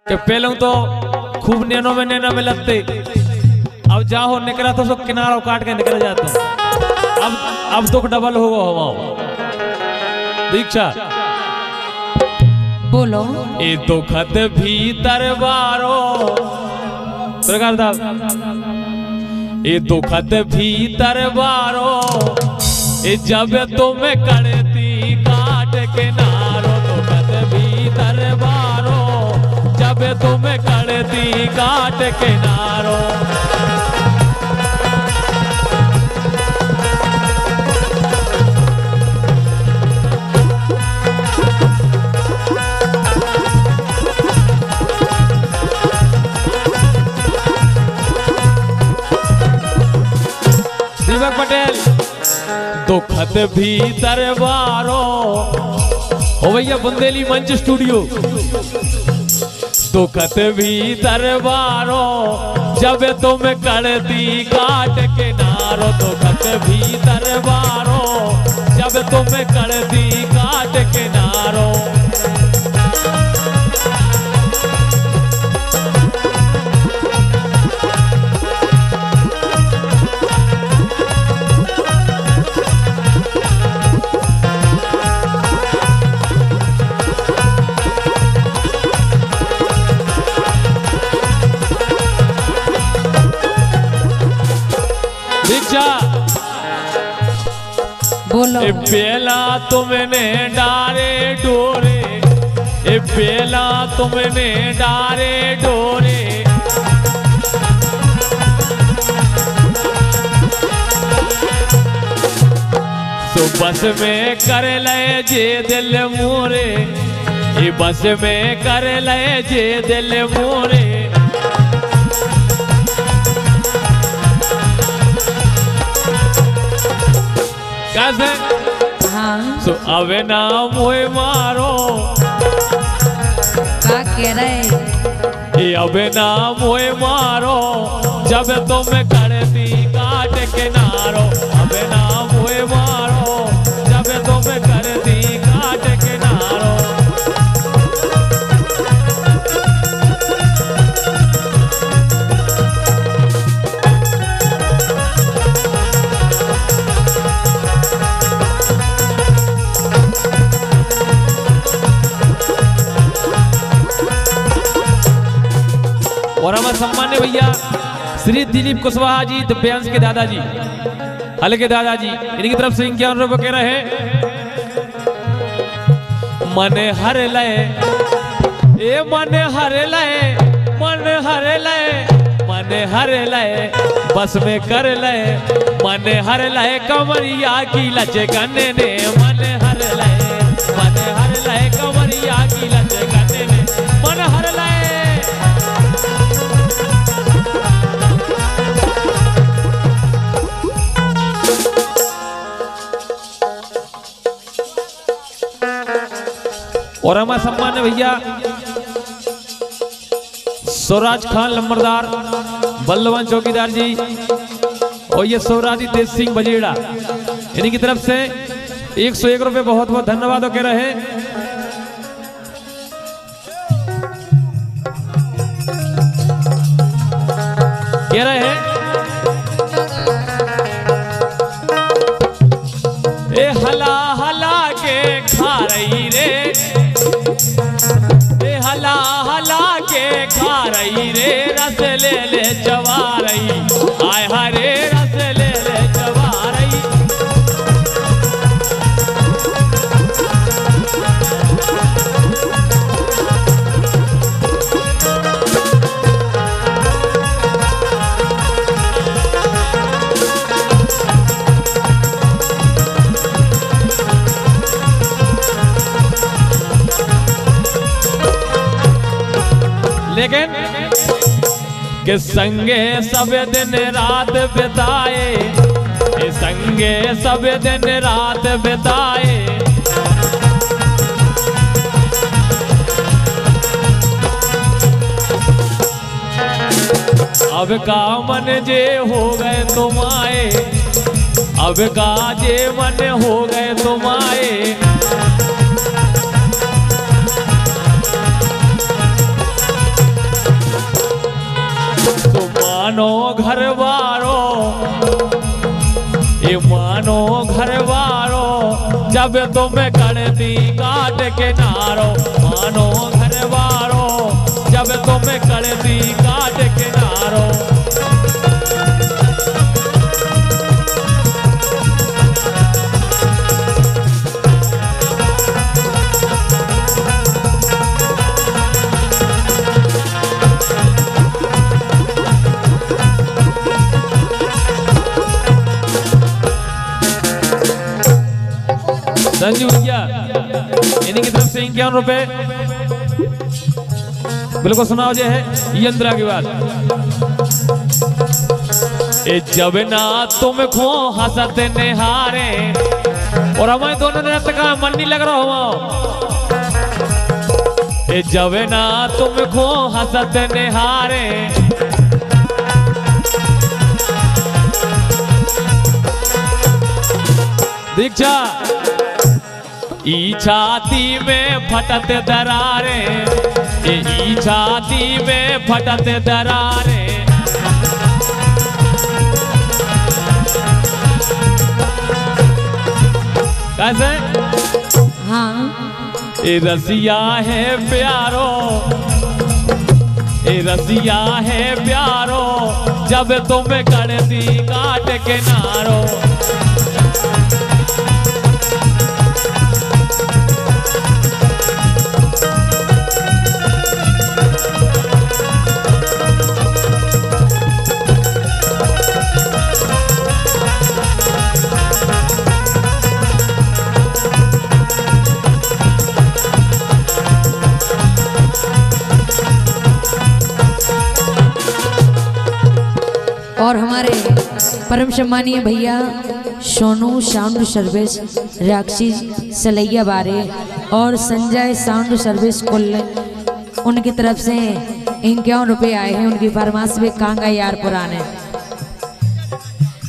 कि पहले तो खूब नैनो में लगते, अब जाओ निकला तो सब किनारों काट के निकल जाते। अब दुख डबल होगा हमारा। दीक्षा बोलो। ए दुखत भीतर बारो सरकार दा, ए दुखत भीतर बारो, ए जब तुम करती काट के नारो, दुखत भीतर बारो, जब तुम करती काट के नारो। दीपक पटेल दुखत भीतर बारो, ओ भैया बुंदेली मंच स्टूडियो। दुखत भीतर बारो, जब तुम करती काट के नारो, दुखत भीतर बारो, जब तुम करती काट के नारो। दीक्षा बोलो। ए बेला तुमने डारे डोरे, ए बेला तुमने डारे डोरे, तो बस में कर ले जे दिल मोरे, ए बस में कर ले जे दिल मोरे। कैसे? हाँ सो अवे ना मोए मारो, क्या कह रहे? ये अवे ना मोए मारो, जब तुम करती काट के नारो, अवे ना मोए मारो, जब तुम करती काट के नारो। और हमारे सम्मान्य भैया श्री दिलीप कुशवाहा जी दिव्यांश के दादाजी, हल के दादाजी, इनकी तरफ से 51 रुपए कह रहे हैं। मन हर लय, ए मन हर लय, मन हर लय, मन हर लय, बस में कर लय, मन हर लय, कमरिया की लचकन ने, मन हर लय, मन हर लय, कमरिया की लचकन ने, मन हर लय। और हमारे सम्मान्य भैया स्वराज खान लंबरदार, बल्लवन चौकीदार जी, और ये स्वराजी तेज सिंह बजेड़ा, इनकी तरफ से 101 रुपए बहुत बहुत धन्यवाद कह रहे हैं। कह रहे हैं ए हला हला के खा रही रे, ए हला हला के खा रही रे, रस ले ले चबा रही, आय हरे रस ले ले चबा रही। लेकिन कि संगे सब दिन रात बिताए, संगे सब दिन रात बिताए, अब का मन जे हो गए तुम आए, अब का जे मन हो गए तुम आए। मानो घर वारो, ये मानो घर वारो, जब तुम कड़ती काट के नारो। मानो घर वारो, जब तुम कड़ती काट के नारो। संजू भैया इन्हीं की तरफ से 51 रुपए बिल्कुल सुनाओ जे है यंत्रा की बात। ए जब ना तुम खो हंसत निहारे, और हमारे दोनों ने का मन नहीं लग रहा हो। ए जब ना तुम खो हंसत निहारे, दीक्षा ई छाती में फटत दरारे, ई छाती में फटत दरारे। कैसे? हाँ। ए रसिया है प्यारो, ए रसिया है प्यारो, जब तुम कड़ती काट के नारो। और हमारे परम सम्मानीय भैया सोनू साउंड सर्विस राक्षी सलैया बारे और संजय साउंड सर्विस कुल, उनकी तरफ से 51 रुपए आए हैं। उनकी फरमाइश भी कांगा यार पुराने,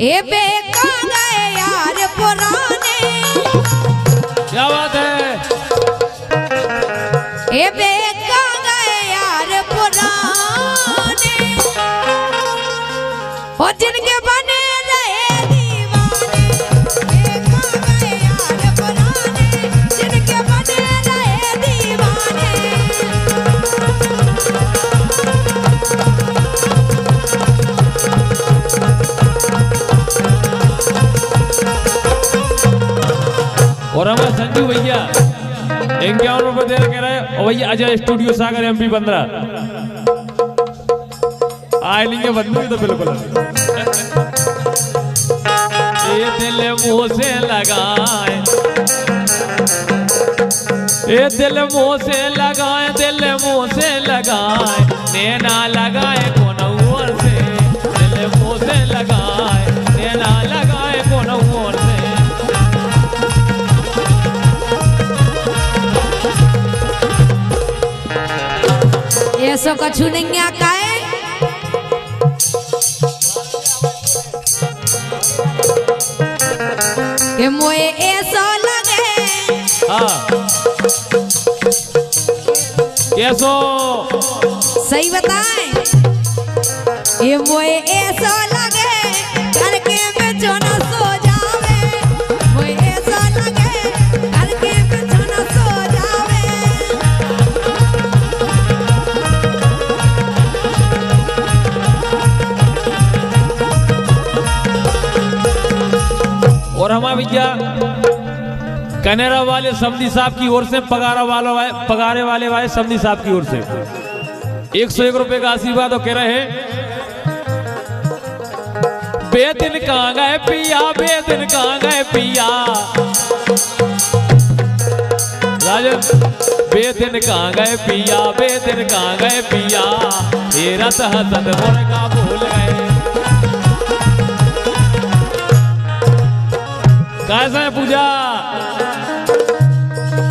ए बे कांगा यार पुराने, क्या बात है। ए बे कांगा यार पुराने, और जिनके बने रहे दीवाने। ए कांगा यार पुराने, जिनके बने रहे दीवाने। और हमारे संजू भैया 51 रुपए दे कह रहे हैं। और भैया अजय स्टूडियो सागर MP 15 आए लेंगे बंदूक तो बिल्कुल। ये दिल मुंह से लगाए, ये दिल मुंह से लगाए, दिल मुंह से लगाए, नैना लगाए कौन और से। दिल मुंह से लगाए, नैना लगाए कौन और से। ऐसो कछु नहीं आता है। कि मोए ऐसा लगे, हाँ कैसो सही बताएं। ये मोए ऐसा लगे, करके बेचो न सो जावे। मोए ऐसा लगे, करके बेचो न सो जावे। और हमारा भैया कनेरा वाले समधी साहब की ओर से पगारे वाले समधी साहब की ओर से 101 रुपए का आशीर्वाद। और कह रहे हैं बेदिन कहाँ गए पिया, बेदिन कहाँ गए पिया। राजन बेदिन कहाँ गए पिया, बेदिन कहाँ गए पिया। ये रत हसत मुर्गा भूल गए। कैसा है पूजा?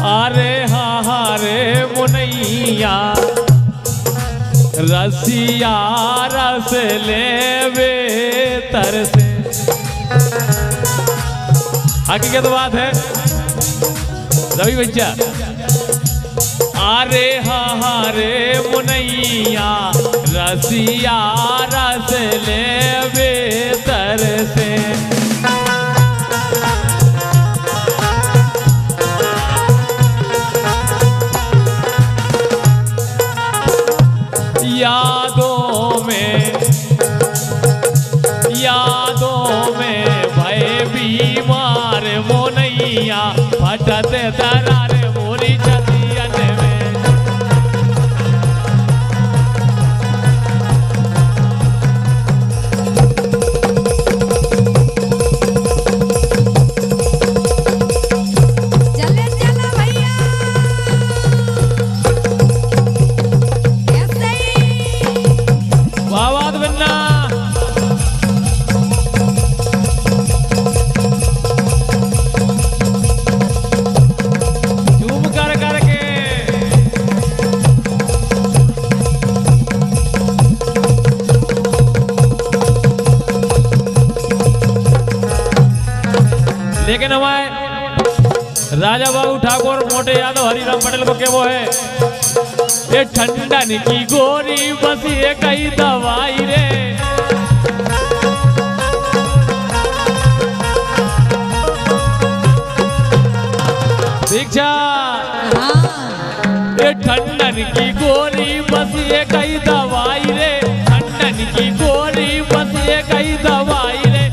अरे हाँ हाँ रे मुनैया, रसिया रस लेवे तरसे। हकीकत बात है रवि भैया। अरे हाँ हाँ रे मुनैया, रसिया रस ले बेतर से। यादों में भय बीमार मोनैया फटत दरार मोरी छतियन में। चले चला भैया ऐसे ही वावाद बन्ना झूम कर करके। लेकिन हमारे राजा बाबू ठाकुर मोटे यादव हरिराम पटेल को क्या वो है ये ठंडन की गोरी बस ये कई दवाई रे। दीक्षा ये ठंडन की गोरी बस ये कई दवाई रे। ठंडन की गोरी बस ये कई दवाई रे।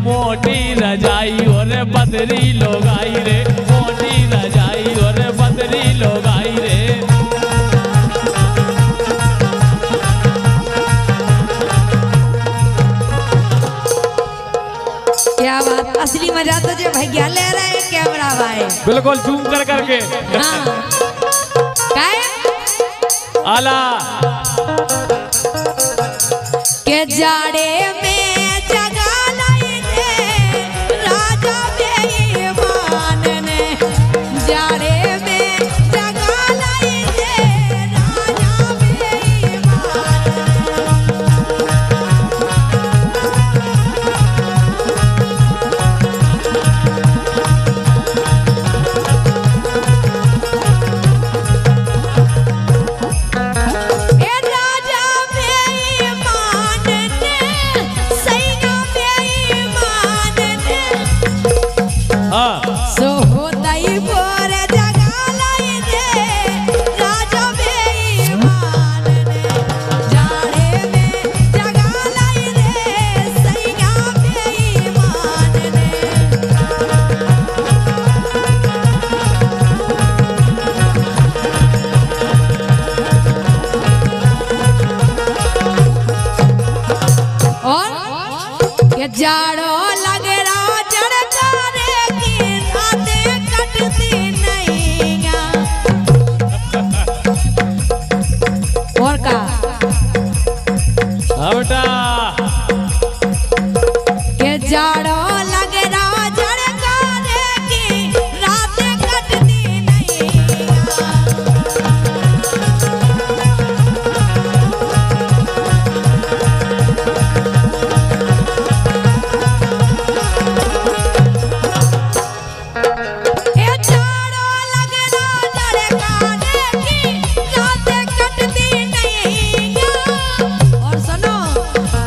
मोटी रजाई और बदरी लोग आई रे। मोटी रजाई और बदरी लोग आई रे। क्या बात, असली मजा तो जो भैया ले रहे हैं कैमरा भाई। बिल्कुल जूम कर करके। हाँ काय आला के जाड़े में जगा लाई थे राजा बेईमान ने। जाड़े में जगा लाई थे राजा बेईमान ए राजा बेईमान ने सैया बेईमान ने। हाँ सो होतई बोर जगा लाई थे राजा बेईमान ने। जाड़े में जगा लाई रे सैया बेईमान ने। और ये जाड़ो लगे रहा जड़कारे की रातें कटती नहीं हैं। और का हाँ बेटा के जाड़ो लगे रहा जड़कारे की रातें कटती नहीं हैं। ए जाड़ो लगे रहा जड़कारे की रातें कटती नहीं हैं। और सुनो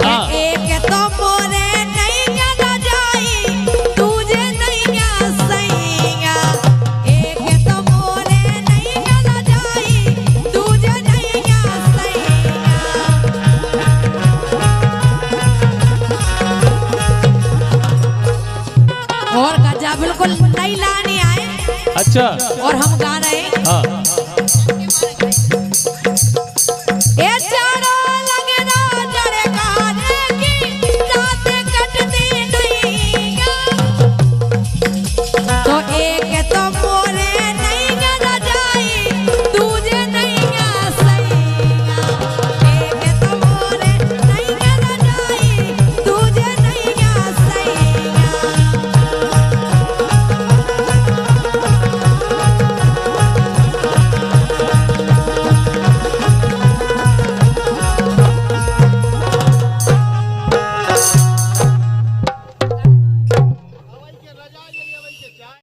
हाँ। एक तो मोरे नहीं रजाई तुझे नहीं सैया। एक तो मोरे नहीं रजाई तुझे नहीं सैया। और गजा बिल्कुल नहीं लाने आए अच्छा और हम गा रहे हैं हाँ